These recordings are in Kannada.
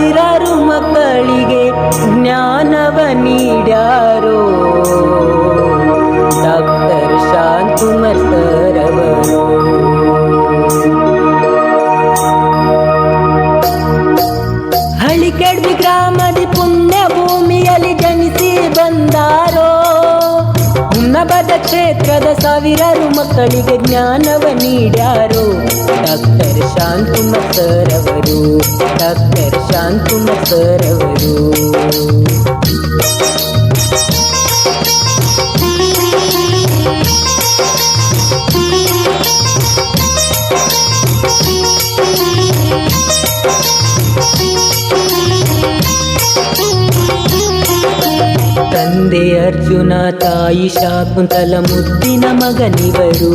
ಸಾವಿರಾರು ಮಕ್ಕಳಿಗೆ ಜ್ಞಾನವ ನೀಡ್ಯಾರೋ ಡಾಕ್ಟರ್ ಶಾಂತಕುಮಾರ್ ಸರ್ ಅವರು. ಹಳಿಕೆಡ್ವಿ ಗ್ರಾಮದ ಪುಣ್ಯ ಭೂಮಿಯಲ್ಲಿ ಜನಿಸಿ ಬಂದಾರೋ. ಹುಮ್ನಾಬಾದ ಕ್ಷೇತ್ರದ ಸಾವಿರಾರು ಮಕ್ಕಳಿಗೆ ಜ್ಞಾನವ ನೀಡ್ಯಾರೋ ಡಾಕ್ಟರ್ ಶಾಂತಕುಮಾರ್ ಸರ್ ಅವರು. ಡಾಕ್ಟರ್ ಶಾಂತಕುಮಾರ್ ಸರ್ ಅವರು. ತಂದೆ ಅರ್ಜುನ, ತಾಯಿ ಶಾಕುಂತಲ ಮುದ್ದಿನ ಮಗನಿವರು.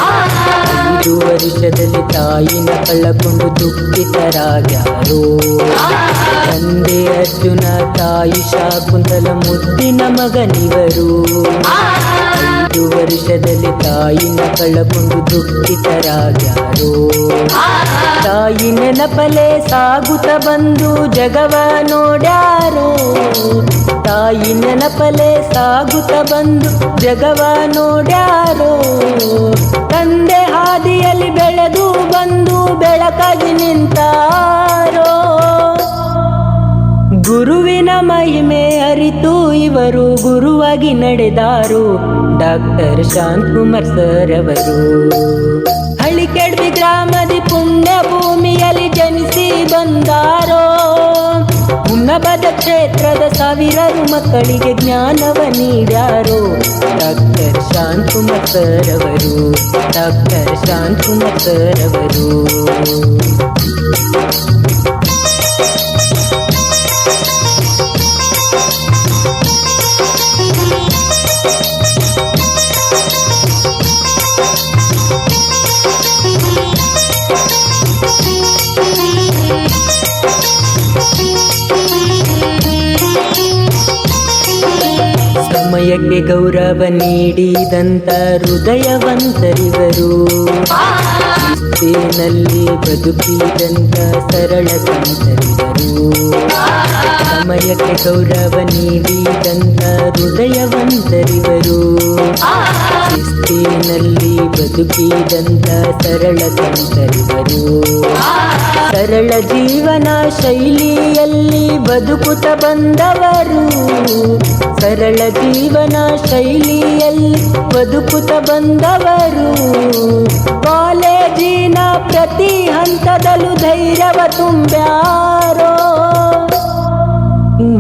5 ವರ್ಷದಲ್ಲಿ ತಾಯಿನ ಕಳಕೊಂಡು ದುಃಖಿತರಾಗ್ಯಾರೋ. ತಂದೆ ಅರ್ಜುನ, ತಾಯಿ ಶಾಕುಂತಲ ಮುದ್ದಿನ ಮಗನಿವರು. 5 ವರ್ಷದಲ್ಲಿ ತಾಯಿನ ಕಳಕೊಂಡು ದುಃಖಿತರಾಗ್ಯಾರೋ. ತಾಯಿ ನೆನಪಲೆ ಸಾಗುತ್ತ ಬಂದು ಜಗವ ನೋಡ್ಯಾರೋ. ತಾಯಿ ನೆನಪಲೆ ಸಾಗುತ್ತ ಬಂದು ಜಗವ ನೋಡ್ಯಾರೋ. ತಂದೆ ಹಾದಿಯಲ್ಲಿ ಬೆಳೆದು ಬಂದು ಬೆಳಕಾಗಿ ನಿಂತಾರೋ. ಗುರುವಿನ ಮಹಿಮೆ ಅರಿತು ಇವರು ಗುರುವಾಗಿ ನಡೆದಾರು ಡಾಕ್ಟರ್ ಶಾಂತಕುಮಾರ್ ಸರ್ ಅವರು. ಹಳಿಕೆಡ್ವಿ ಗ್ರಾಮದ ಪುಣ್ಯ ಭೂಮಿಯಲ್ಲಿ ಜನಿಸಿ ಬಂದಾರೋ. ಹುಮ್ನಾಬಾದ ಕ್ಷೇತ್ರದ ಸಾವಿರಾರು ಮಕ್ಕಳಿಗೆ ಜ್ಞಾನವ ನೀಡ್ಯಾರೋ ಡಾಕ್ಟರ್ ಶಾಂತಕುಮಾರ್ ಸರ್ ಅವರು. ಡಾಕ್ಟರ್ ಶಾಂತಕುಮಾರ್ ಸರ್ ಅವರು. ಸಮಯಕ್ಕೆ ಗೌರವ ನೀಡಿದಂತ ಹೃದಯವಂತರಿವರು. ಶಿಸ್ತಿನಲ್ಲಿ ಬದುಕಿದಂತ ಸರಳ ಸಂತರಿವರು. ಸಮಯಕ್ಕೆ ಗೌರವ ನೀಡಿದಂತ ಹೃದಯವಂತರಿವರು. ಶಿಸ್ತಿನಲ್ಲಿ ಬದುಕಿದಂತ ಸರಳ ಸಂತರಿವರು. ಸರಳ ಜೀವನ ಶೈಲಿಯಲ್ಲಿ ಬದುಕುತ್ತ ಬಂದವರು. ಸರಳ ಜೀವನ ಶೈಲಿಯಲ್ಲಿ ಬದುಕುತ್ತ ಬಂದವರು. ಕಾಲೇಜಿನ ಪ್ರತಿ ಹಂತದಲ್ಲೂ ಧೈರ್ಯವ ತುಂಬ್ಯಾರೋ.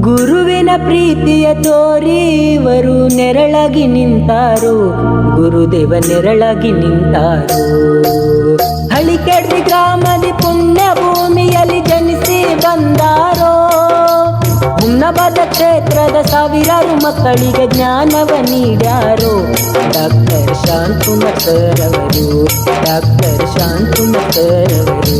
ಗುರುವಿನ ಪ್ರೀತಿಯ ತೋರಿ ಇವರು ನೆರಳಾಗಿ ನಿಂತಾರೋ. ಗುರುದೇವ ನೆರಳಾಗಿ ನಿಂತಾರೋ. ಹಳಿಕೆಡ್ವಿ ಗ್ರಾಮದ ಪುಣ್ಯ ಭೂಮಿಯಲ್ಲಿ ಜನಿಸಿ ಬಂದಾರೋ. ಹುಮ್ನಾಬಾದ ಕ್ಷೇತ್ರದ ಸಾವಿರಾರು ಮಕ್ಕಳಿಗೆ ಜ್ಞಾನವ ನೀಡ್ಯಾರೋ ಡಾಕ್ಟರ್ ಶಾಂತಕುಮಾರ್ ಸರ್ ಅವರು. ಡಾಕ್ಟರ್ ಶಾಂತಕುಮಾರ್ ಸರ್ ಅವರು.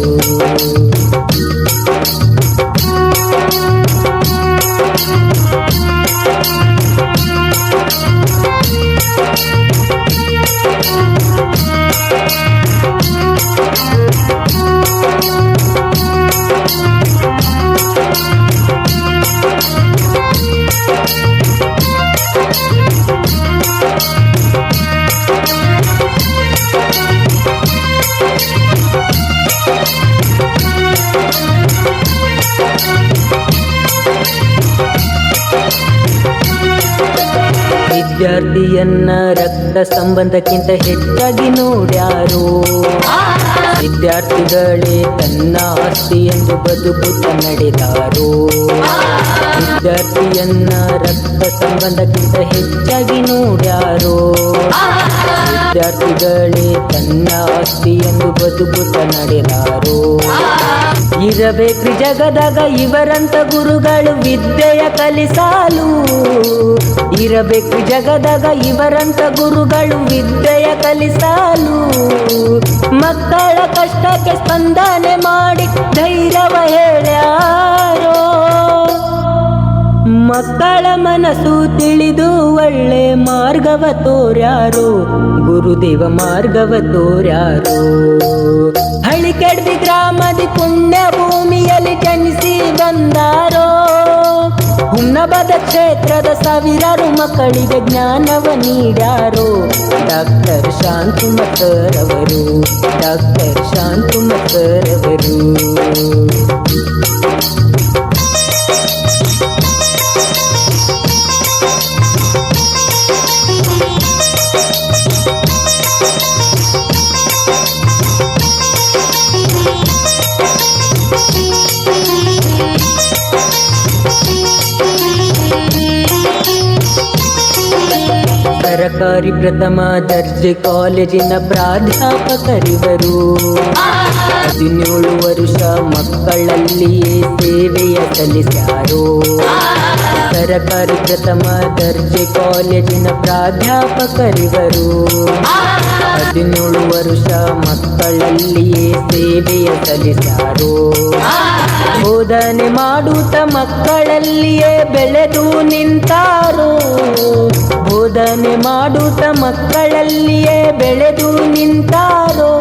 ವಿದ್ಯಾರ್ಥಿಯನ್ನ ರಕ್ತ ಸಂಬಂಧಕ್ಕಿಂತ ಹೆಚ್ಚಾಗಿ ನೋಡ್ಯಾರೋ. ವಿದ್ಯಾರ್ಥಿಗಳೇ ತನ್ನ ಆಸ್ತಿ ಎಂದು ಬದುಕುತ್ತ ನಡೆದಾರೋ. ವಿದ್ಯಾರ್ಥಿಯನ್ನ ರಕ್ತ ಸಂಬಂಧಕ್ಕಿಂತ ಹೆಚ್ಚಾಗಿ ನೋಡ್ಯಾರೋ. ವಿದ್ಯಾರ್ಥಿಗಳೇ ತನ್ನ ಆಸ್ತಿ ಎಂದು ಬದುಕುತ್ತ ನಡೆದಾರೋ. ಇರಬೇಕು ಜಗದಾಗ ಇವರಂತ ಗುರುಗಳು ವಿದ್ಯೆಯ ಕಲಿಸಲು. ಇರಬೇಕು ಜಗದಾಗ ಇವರಂತ ಗುರುಗಳು ವಿದ್ಯೆಯ ಕಲಿಸಲು. ಮಕ್ಕಳ ಕಷ್ಟಕ್ಕೆ ಸ್ಪಂದನೆ ಮಾಡಿ ಧೈರ್ಯವ ಹೇಳ್ಯಾರೋ. ಮಕ್ಕಳ ಮನಸ್ಸು ತಿಳಿದು ಒಳ್ಳೆ ಮಾರ್ಗವ ತೋರ್ಯಾರೋ. ಗುರುದೇವ ಮಾರ್ಗವ ತೋರ್ಯಾರೋ. ಹಳಿಕೆಡ್ವಿ ಗ್ರಾಮದ ಪುಣ್ಯ ಭೂಮಿಯಲ್ಲಿ ಜನಿಸಿ ಬಂದ ಹುಮ್ನಬದ ಕ್ಷೇತ್ರದ ಸಾವಿರಾರು ಮಕ್ಕಳಿಗೆ ಜ್ಞಾನವ ನೀಡ್ಯಾರೋ ಡಾಕ್ಟರ್ ಶಾಂತಕುಮಾರ್ ಸರ್ ಅವರು, ಡಾಕ್ಟರ್ ಶಾಂತಕುಮಾರ್ ಸರ್ ಅವರು. ಸರಕಾರಿ ಪ್ರಥಮ ದರ್ಜೆ ಕಾಲೇಜಿನ ಪ್ರಾಧ್ಯಾಪಕರಿವರು. 17 ವರ್ಷ ಮಕ್ಕಳಲ್ಲಿಯೇ ಸೇವೆಯ ಸಲ್ಲಿಸ್ಯಾರೋ. ಸರಕಾರಿ ಪ್ರಥಮ ದರ್ಜೆ ಕಾಲೇಜಿನ ಪ್ರಾಧ್ಯಾಪಕರಿವರು. 17 ವರ್ಷ ಮಕ್ಕಳಲ್ಲಿಯೇ ಸೇವೆಯ ಸಲ್ಲಿಸ್ಯಾರೋ. ಬೋಧನೆ ಮಾಡುತ್ತ ಮಕ್ಕಳಲ್ಲಿಯೇ ಬೆಳೆದು ನಿಂತಾರೋ. ಬೋಧನೆ ಮಾಡುತ್ತ ಮಕ್ಕಳಲ್ಲಿಯೇ ಬೆಳೆದು ನಿಂತಾರೋ.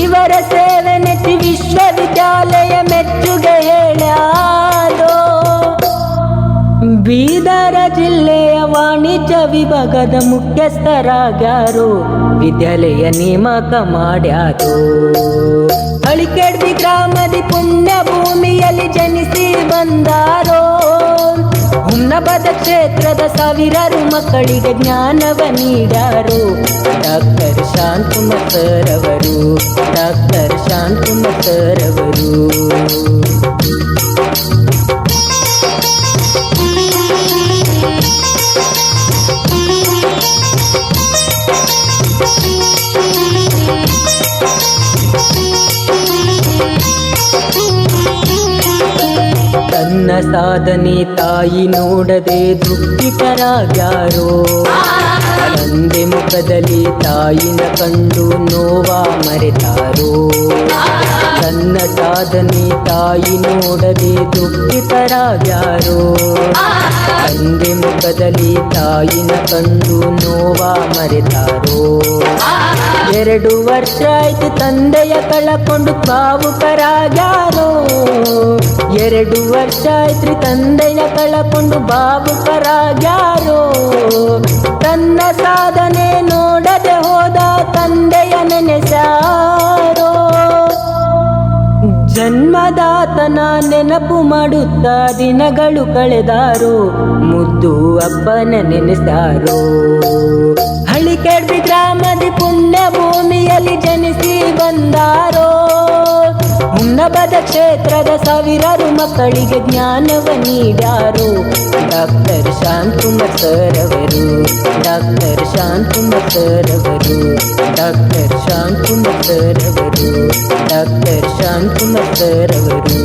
ಇವರ ಸೇವೆ ನೆಚ್ಚಿ ವಿಶ್ವವಿದ್ಯಾಲಯ ಮೆಚ್ಚುಗೆ ಹೇಳ್ಯಾರೋ. ಬೀದರ ಜಿಲ್ಲೆಯ ವಾಣಿಜ್ಯ ವಿಭಾಗದ ಮುಖ್ಯಸ್ಥರಾಗ್ಯಾರೋ. ವಿದ್ಯಾಲಯ ನೇಮಕ ಮಾಡ್ಯಾರೋ. ಹಳಿಕೆಡ್ದಿ ಗ್ರಾಮದಿ ಪುಣ್ಯ ಭೂಮಿಯಲ್ಲಿ ಜನಿಸಿ ಬಂದಾರೋ. ಹುಮ್ನಬದ ಕ್ಷೇತ್ರದ ಸಾವಿರಾರು ಮಕ್ಕಳಿಗೆ ಜ್ಞಾನವ ನೀಡ್ಯಾರೋ. ಡಾಕ್ಟರ್ ಶಾಂತಕುಮಾರ್ ಸರ್ ಅವರು, ಡಾಕ್ಟರ್ ಶಾಂತಕುಮಾರ್ ಸರ್ ಅವರು. ತನ್ನ ಸಾಧನೆ ತಾಯಿ ನೋಡದೆ ದುಃಖಿತರಾಗ್ಯಾರೋ. ತಂದೆ ಮುಖದಲ್ಲಿ ತಾಯಿನ ಕಂಡು ನೋವ ಮರೆತಾರೋ. ತನ್ನ ಸಾಧನೆ ತಾಯಿ ನೋಡದೆ ದುಃಖಿತರಾಗ್ಯಾರೋ. ತಂದೆ ಮುಖದಲ್ಲಿ ತಾಯಿನ ಕಂಡು ನೋವ ಮರೆತಾರೋ. 2 ವರ್ಷ ಆಯ್ತು ತಂದೆಯ ಕಳಕೊಂಡು ಭಾವುಕರಾಗ್ಯಾರೋ. 2 ವರ್ಷ ಆಯ್ತು ತಂದೆಯ ಕಳಕೊಂಡು ಭಾವುಕರಾಗ್ಯಾರೋ. ತನ್ನ ಸಾಧನೆ ನೋಡದೆ ಹೋದ ತಂದೆಯ ನೆನೆಸಾರೋ. ಜನ್ಮದಾತನ ನೆನಪು ಮಾಡುತ್ತಾ ದಿನಗಳು ಕಳೆದಾರೋ. ಮುದ್ದು ಅಪ್ಪನ ನೆನೆಸಾರೋ. ಹಳಿಕೆಡ್ದಿ ಗ್ರಾಮದಿ ಪುಣ್ಯ ಭೂಮಿಯಲ್ಲಿ ಜನಿಸಿ ಬಂದಾರೋ. ಹುಮ್ನಬದ ಕ್ಷೇತ್ರದ ಸಾವಿರಾರು ಮಕ್ಕಳಿಗೆ ಜ್ಞಾನವ ನೀಡ್ಯಾರೋ. ಡಾಕ್ಟರ್ ಶಾಂತಕುಮಾರ್ ಸರ್ ಅವರು, ಡಾಕ್ಟರ್ ಶಾಂತಕುಮಾರ್ ಸರ್ ಅವರು, ಡಾಕ್ಟರ್ ಶಾಂತಕುಮಾರ್ ಸರ್ ಅವರು, ಡಾಕ್ಟರ್ ಶಾಂತಕುಮಾರ್ ಸರ್ ಅವರು.